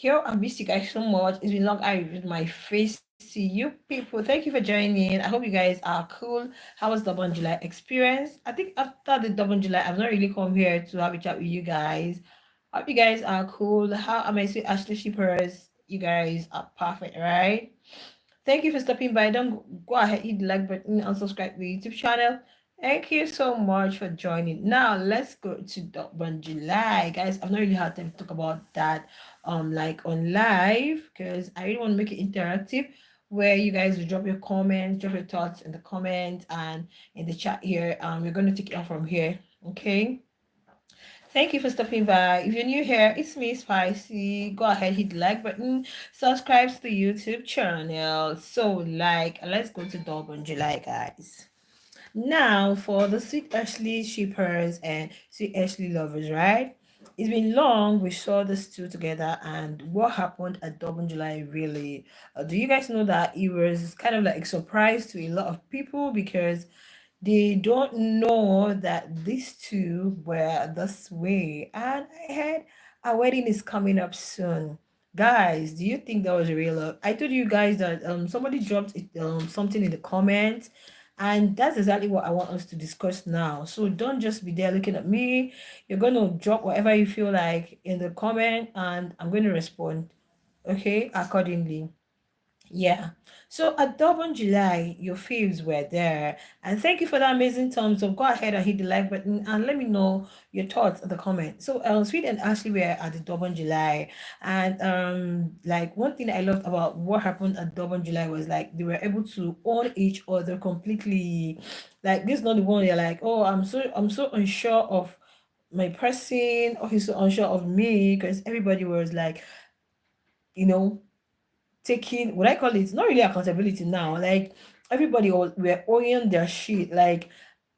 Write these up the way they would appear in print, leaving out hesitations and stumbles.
Yo, I miss you guys so much. It's been long. I reviewed my face to you people. Thank you for joining. I hope you guys are cool. How was the Double July experience? I think after the Double July, I've not really come here to have a chat with you guys. Hope you guys are cool. How am I sweet Ashley Shippers? You guys are perfect, right? Thank you for stopping by. Don't go ahead, hit the like button and subscribe to the YouTube channel. Thank you so much for joining. Now let's go to Double July. Guys, I've not really had time to talk about that like on live because I really want to make it interactive where you guys will drop your comments, drop your thoughts in the comments and in the chat here. We're gonna take it on from here. Okay. Thank you for stopping by. If you're new here, it's me, Spicy. Go ahead, hit the like button, subscribe to the YouTube channel. So, like, let's go to Double July, guys. Now, for the Sweet Ashley shippers and Sweet Ashley lovers, right? It's been long we saw these two together, and what happened at Double July really? Do you guys know that it was kind of like a surprise to a lot of people because they don't know that these two were this way. And I heard a wedding is coming up soon. Guys, do you think that was a real love? I told you guys that somebody dropped something in the comments, and that's exactly what I want us to discuss now. So don't just be there looking at me. You're gonna drop whatever you feel like in the comment, and I'm going to respond, okay, accordingly. Yeah. So at Double July, your faves were there. And thank you for that amazing thumbs up. Go ahead and hit the like button and let me know your thoughts in the comment. So Sweet and Ashley were at the Double July. And like one thing I loved about what happened at Double July was like they were able to own each other completely. Like this is not the one you're like, oh, I'm so unsure of my person, or he's so unsure of me, because everybody was like, you know, taking what I call it's not really accountability now. Like everybody were owning their shit. Like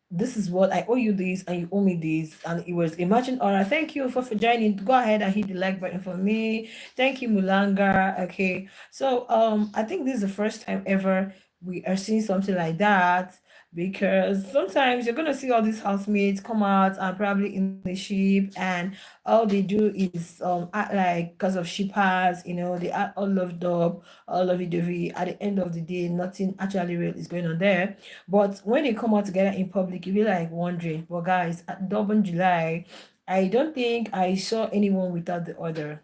this is what I owe you this and you owe me this. And it was imagine all right. Thank you for joining. Go ahead and hit the like button for me. Thank you, Mulanga. Okay. So I think this is the first time ever we are seeing something like that, because sometimes you're gonna see all these housemates come out and probably in the ship, and all they do is act like because of shippers, they act all loved up, all lovey-dovey. At the end of the day, nothing actually real is going on there. But when they come out together in public, you be like wondering. But guys, at Double July, I don't think I saw anyone without the other.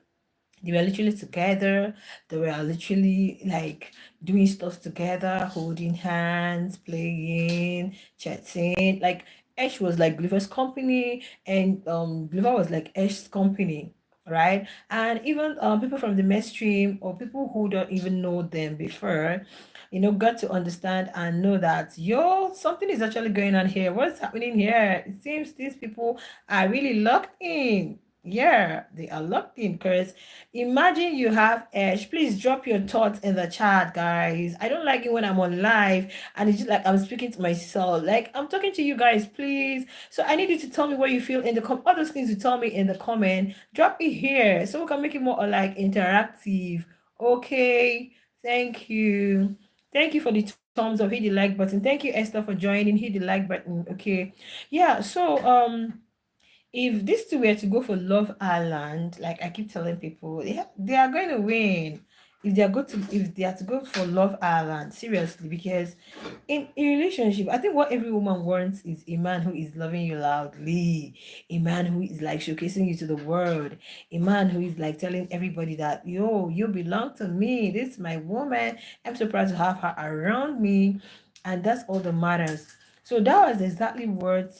They were literally together. They were literally like doing stuff together, holding hands, playing, chatting. Like Ash was like Gulliver's company, and Gulliver was like Ash's company, right? And even people from the mainstream or people who don't even know them before, got to understand and know that something is actually going on here. What's happening here? It seems these people are really locked in. Yeah, they are locked in, because imagine you have Ash. Please drop your thoughts in the chat, guys. I don't like it when I'm on live and it's just like I'm speaking to myself. Like I'm talking to you guys, please. So I need you to tell me what you feel in the all those things you tell me in the comment. Drop it here so we can make it more like interactive. Okay. Thank you. Thank you for the thumbs up. Hit the like button. Thank you, Esther, for joining. Hit the like button. Okay. Yeah. So if these two were to go for Love Island, like I keep telling people, they are going to win. If they are to go for Love Island, seriously, because in a relationship, I think what every woman wants is a man who is loving you loudly, a man who is like showcasing you to the world, a man who is like telling everybody that you belong to me. This is my woman. I'm so proud to have her around me, and that's all that matters. So that was exactly what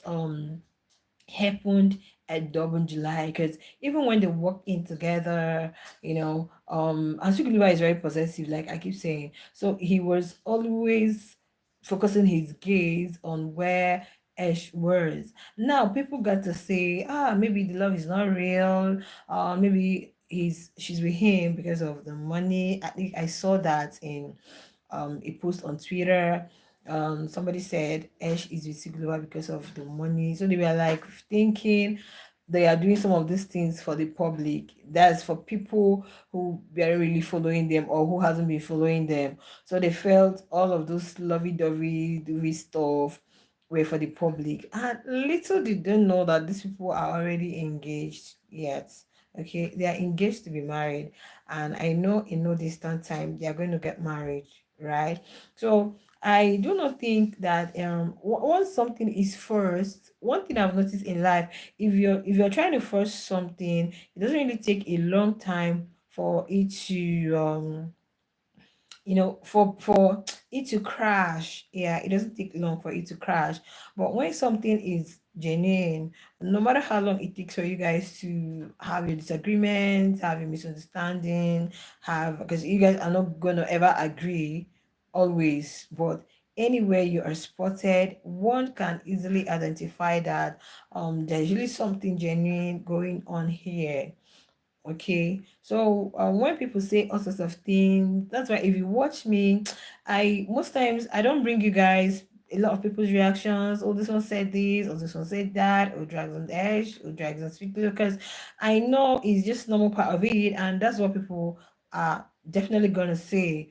happened at Double July, because even when they walked in together, and Sugiliva is very possessive, like I keep saying. So he was always focusing his gaze on where Ash was. Now people got to say, maybe the love is not real, maybe she's with him because of the money. I think I saw that in a post on Twitter. Somebody said Ash is with Siglova because of the money. So they were like thinking they are doing some of these things for the public. That's for people who were really following them or who hasn't been following them. So they felt all of those lovey-dovey stuff were for the public. And little did they know that these people are already engaged. Yes. Okay, they are engaged to be married, and I know in no distant time they are going to get married, right? So I do not think that once something is first, one thing I've noticed in life, if you're trying to force something, it doesn't really take a long time for it to for it to crash. Yeah, it doesn't take long for it to crash. But when something is genuine, no matter how long it takes for you guys to have your disagreements, have a misunderstanding, have, because you guys are not gonna ever agree always, but anywhere you are spotted, one can easily identify that there's really something genuine going on here. Okay, so when people say all sorts of things, that's why if you watch me, I most times I don't bring you guys a lot of people's reactions. Oh, this one said this, or this one said that, or drags on the edge, or drags on sweet, because I know it's just normal part of it, and that's what people are definitely gonna say.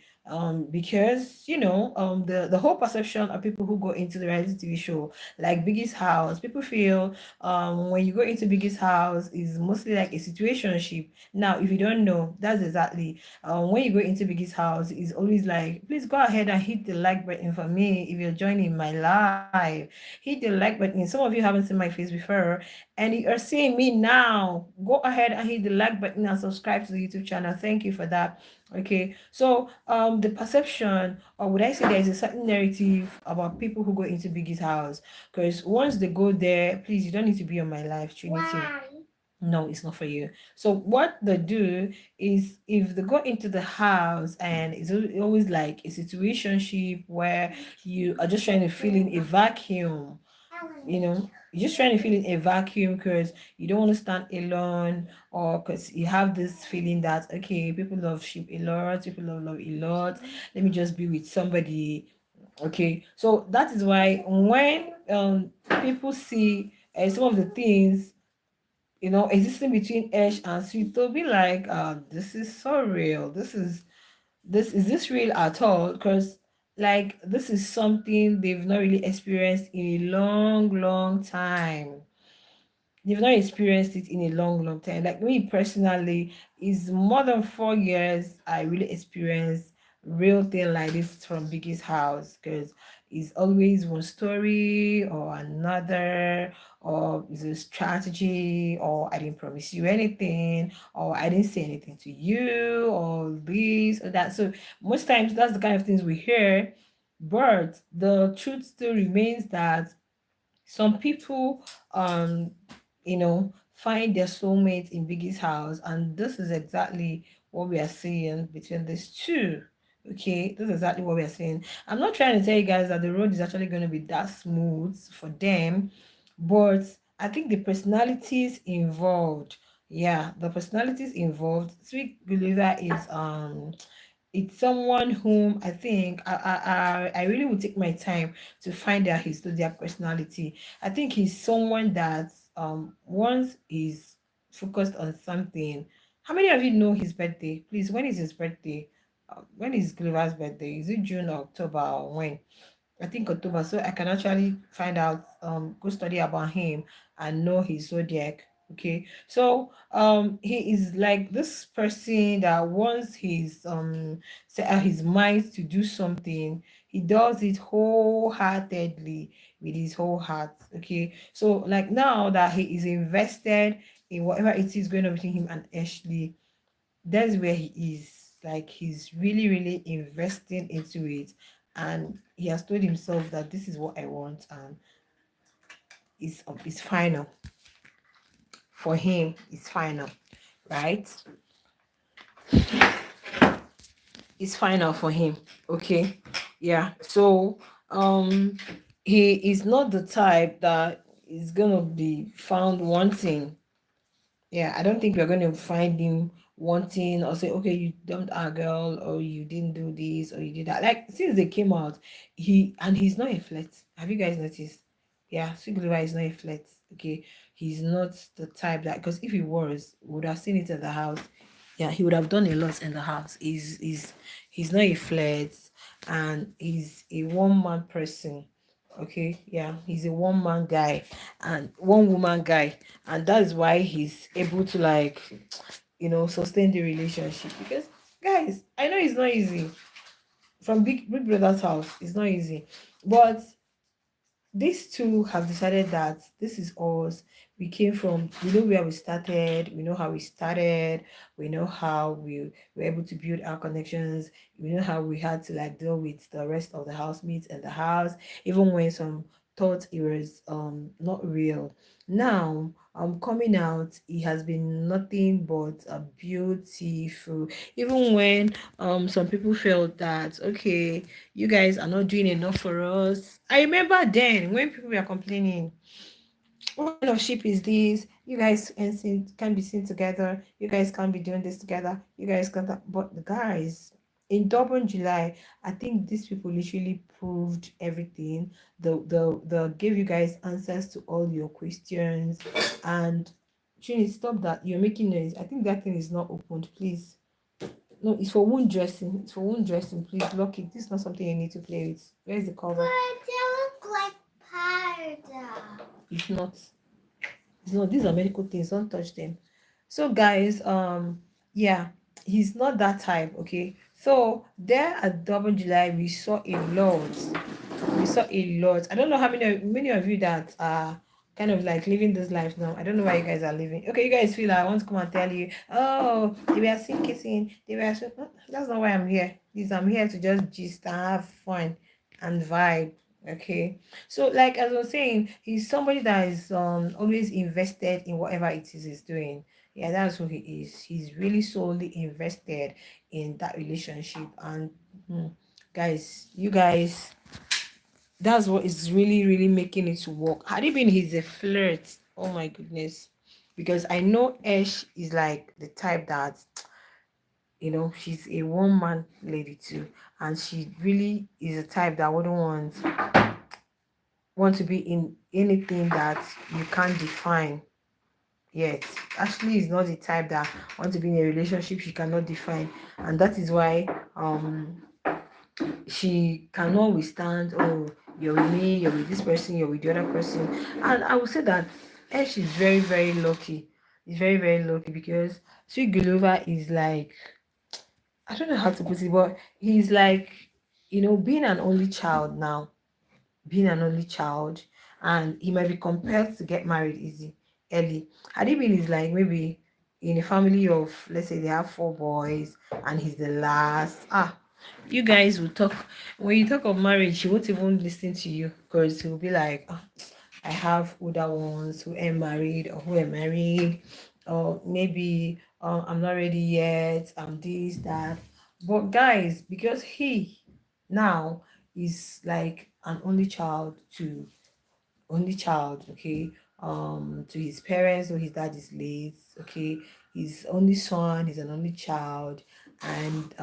Because the whole perception of people who go into the reality TV show, like Biggie's House, people feel when you go into Biggie's House is mostly like a situationship. Now if you don't know, that's exactly when you go into Biggie's House, is always like, please go ahead and hit the like button for me if you're joining my live. Hit the like button. Some of you haven't seen my face before and you are seeing me now. Go ahead and hit the like button and subscribe to the YouTube channel. Thank you for that. Okay, so the perception, or would I say there is a certain narrative about people who go into Biggie's House, because once they go there, please, you don't need to be on my live, Trinity. Why? No, it's not for you. So what they do is, if they go into the house, and it's always like a situationship where you are just trying to fill in a vacuum, you're just trying to fill in a vacuum because you don't want to stand alone, or because you have this feeling that, okay, people love sheep a lot, people love a lot, let me just be with somebody. Okay, so that is why when people see some of the things existing between Ash and Sweet, they'll be like, this is so real. This real at all? Because like this is something they've not really experienced in a long, long time. They've not experienced it in a long, long time. Like me personally, is more than 4 years I really experienced real thing like this from Biggie's House, because it's always one story or another, or it's a strategy, or I didn't promise you anything, or I didn't say anything to you, or this or that. So most times that's the kind of things we hear, but the truth still remains that some people find their soulmate in Biggie's House, and this is exactly what we are seeing between these two. Okay, this is exactly what we are seeing. I'm not trying to tell you guys that the road is actually going to be that smooth for them, but I think the personalities involved, yeah, the personalities involved. Sweet Guluva is it's someone whom I think I really would take my time to find out his zodiac personality. I think he's someone that once is focused on something. How many of you know his birthday? Please, when is his birthday? When is Gulliver's birthday? Is it June or October, or when? I think October, so I can actually find out, go study about him and know his zodiac. Okay, so he is like this person that once he's set out his mind to do something, he does it wholeheartedly with his whole heart. Okay, so like now that he is invested in whatever it is going on between him and Ashley, that's where he is. Like he's really, really investing into it, and he has told himself that this is what I want, and it's final for him. It's final, right? It's final for him. Okay, yeah. So he is not the type that is gonna be found wanting. Yeah, I don't think we're going to find him wanting or say, okay, you dumped our girl, or you didn't do this, or you did that. Like since they came out, he's not a flirt. Have you guys noticed? Yeah, Sigilva is not a flirt. Okay, he's not the type that, because if he was, we would have seen it in the house. Yeah, he would have done a lot in the house. He's not a flirt, and he's a one man person. Okay, yeah, he's a one man guy and one woman guy, and that's why he's able to like, sustain the relationship. Because guys, I know it's not easy from big brother's house. It's not easy, but these two have decided that this is us. We came from, we know where we started, we know how we started, we know how we were able to build our connections, we know how we had to like deal with the rest of the housemates in the house, even when some thought it was not real. Now coming out, it has been nothing but a beautiful, even when some people felt that okay, you guys are not doing enough for us. I remember then when people were complaining, what kind of ship is this? You guys can be seen together. You guys can't be doing this together. You guys can't. But the guys, in Durban, July, I think these people literally proved everything. The gave you guys answers to all your questions. And Trini, stop that. You're making noise. I think that thing is not opened. Please. No, it's for wound dressing. It's for wound dressing. Please lock it. This is not something you need to play with. Where is the cover? But they look like powder. It's not. It's not. These are medical things. Don't touch them. So guys, yeah, he's not that type. Okay. So there at Double July, we saw a lot. We saw a lot. I don't know how many of you that are kind of like living this life now. I don't know why you guys are living. Okay, you guys feel like I want to come and tell you, oh, they were seen kissing, they were so that's not why I'm here. Please, I'm here to just gist and have fun and vibe. Okay. So like as I was saying, he's somebody that is always invested in whatever it is he's doing. Yeah, that's who he is. He's really solely invested in that relationship. And guys, you guys, that's what is really really making it to work. Had it been he's a flirt, oh my goodness, because I know Ash is like the type that she's a one man lady too, and she really is a type that wouldn't want to be in anything that you can't define yet. Ashley is not the type that wants to be in a relationship she cannot define, and that is why she cannot withstand, oh, you're with me, you're with this person, you're with the other person. And I would say that Ash is very very lucky. He's very very lucky because sweet Guluva is like, I don't know how to put it, but he's like, being an only child now, being an only child, and he might be compelled to get married easy early. Had he been is like maybe in a family of, let's say they have four boys and he's the last, you guys will talk, when you talk of marriage he won't even listen to you because he'll be like, I have older ones who are married or who are married, or maybe I'm not ready yet, I'm this that. But guys, because he now is like an only child, okay, to his parents, so his dad is late, okay, his only son, he's an only child, and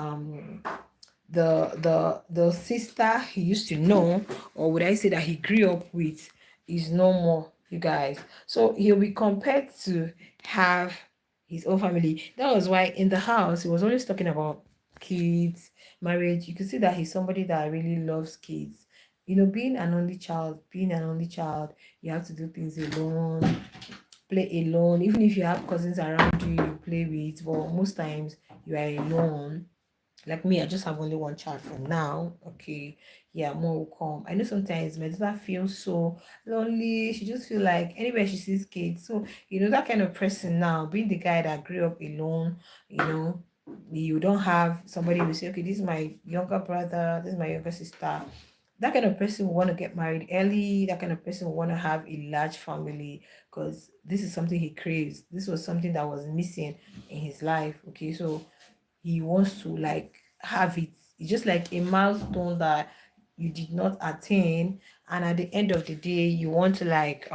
the sister he used to know, or would I say that he grew up with, is no more, you guys. So he'll be compared to have his own family. That was why in the house he was always talking about kids, marriage. You can see that he's somebody that really loves kids. Being an only child, you have to do things alone, play alone. Even if you have cousins around you, you play with, but most times you are alone. Like me, I just have only one child for now. Okay, yeah, more will come. I know sometimes my daughter feels so lonely. She just feel like anywhere she sees kids. So that kind of person now, being the guy that grew up alone, you don't have somebody who say, okay, this is my younger brother, this is my younger sister. That kind of person will want to get married early. That kind of person will want to have a large family because this is something he craves. This was something that was missing in his life. Okay, so he wants to like have it. It's just like a milestone that you did not attain, and at the end of the day you want to like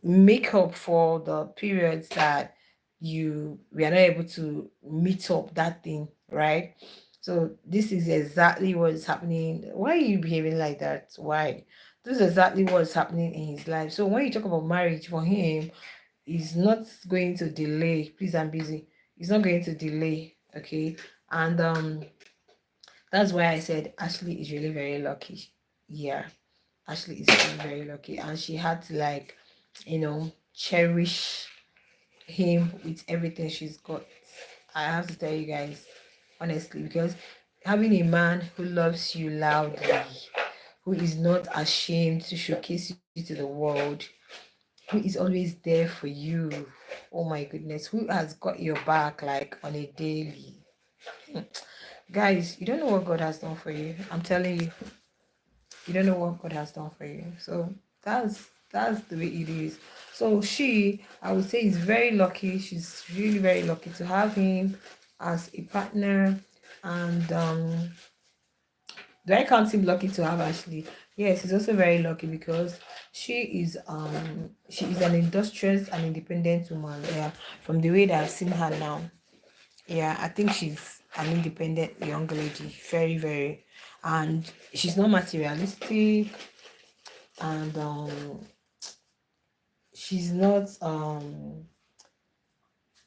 make up for the periods that you were not able to meet up that thing, right? So this is exactly what is happening. Why are you behaving like that? Why? This is exactly what's happening in his life. So when you talk about marriage for him, he's not going to delay. Please, I'm busy. He's not going to delay. Okay. And that's why I said Ashley is really very lucky. Yeah. Ashley is very, very lucky, and she had to like, cherish him with everything she's got. I have to tell you guys honestly, because having a man who loves you loudly, who is not ashamed to showcase you to the world, who is always there for you. Oh my goodness, who has got your back like on a daily. Guys, you don't know what God has done for you. I'm telling you, you don't know what God has done for you. So that's the way it is. So I would say, is very lucky. She's really very lucky to have him as a partner. And do I count him lucky to have Ashley? Yes, he's also very lucky because she is an industrious and independent woman. Yeah, from the way that I've seen her now. Yeah, I think she's an independent young lady. Very, very. And she's not materialistic, and she's not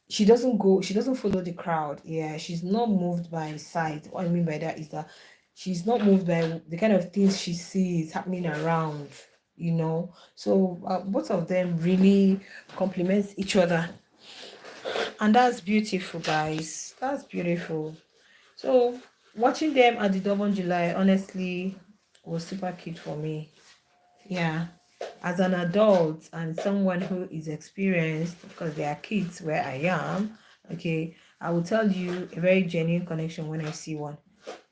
she doesn't follow the crowd. Yeah, she's not moved by sight. What I mean by that is that she's not moved by the kind of things she sees happening around, so both of them really complements each other, and that's beautiful, guys. That's beautiful. So watching them at the double July honestly was super cute for me. Yeah, as an adult and someone who is experienced, because they are kids where I am, okay, I will tell you a very genuine connection when I see one.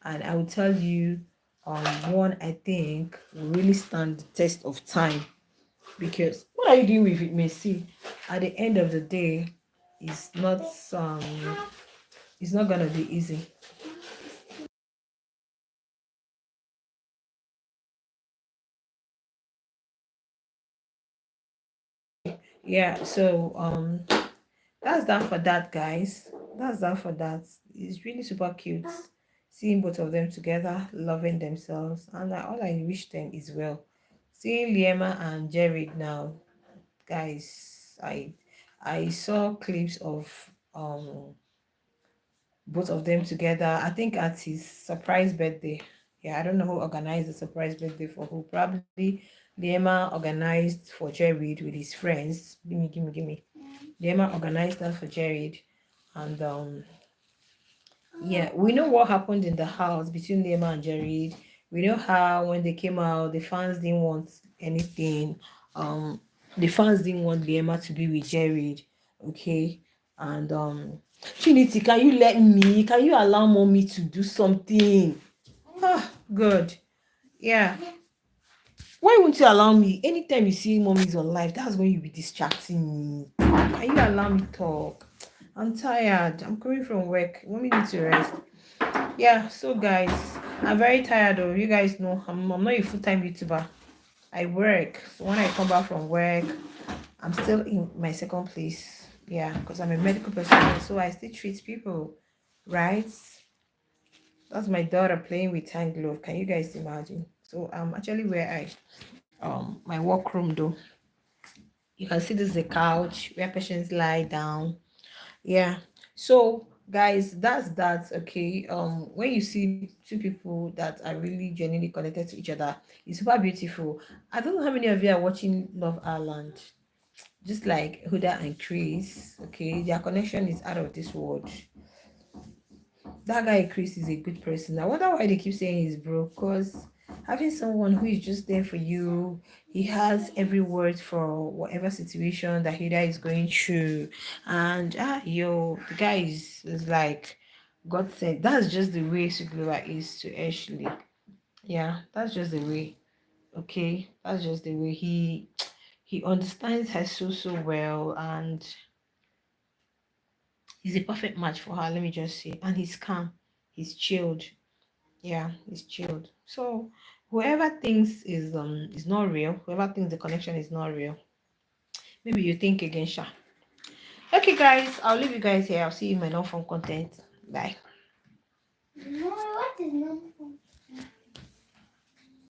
And I will tell you one I think will really stand the test of time, because what are you doing with it, Messi? At the end of the day, it's not um it's not gonna be easy. Yeah, so that's that for that, guys. That's that for that. It's really super cute seeing both of them together, loving themselves, and all I wish them is well. Seeing Liema and Jared now, guys, I saw clips of both of them together. I think at his surprise birthday. Yeah, I don't know who organized the surprise birthday for who. Probably Liema organized for Jared with his friends. Give me. Liema organized that for Jared, and yeah, we know what happened in the house between Liema and Jared. We know how when they came out, the fans didn't want anything. Um, the fans didn't want Liema to be with Jared. Okay, and Trinity, can you let me? Can you allow mommy to do something? Ah, good. Yeah. Why won't you allow me? Anytime you see mommy's on live, that's when you be distracting me. Can you allow me talk? I'm tired. I'm coming from work. Mommy needs to rest. Yeah, so guys, I'm very tired though. You guys know I'm not a full-time YouTuber. I work. So when I come back from work, I'm still in my second place. Yeah, because I'm a medical personnel, so I still treat people, right? That's my daughter playing with hand glove. Can you guys imagine? So I'm actually where my workroom though. You can see this is a couch where patients lie down. Yeah. So guys, that's that. Okay. When you see two people that are really genuinely connected to each other, it's super beautiful. I don't know how many of you are watching Love Island. Just like Huda and Chris, okay, their connection is out of this world. That guy Chris is a good person. I wonder why they keep saying he's broke. Because having someone who is just there for you, he has every word for whatever situation that Huda is going through, and the guy is like God said. That's just the way Guluva is to Ashley. Yeah, that's just the way. Okay, that's just the way he understands her so well, and he's a perfect match for her. Let me just say, and he's calm, he's chilled. Yeah, he's chilled. So whoever thinks is not real, whoever thinks the connection is not real, maybe you think again, Sha. Okay, guys, I'll leave you guys here. I'll see you in my non-phone content. Bye. No, what is no?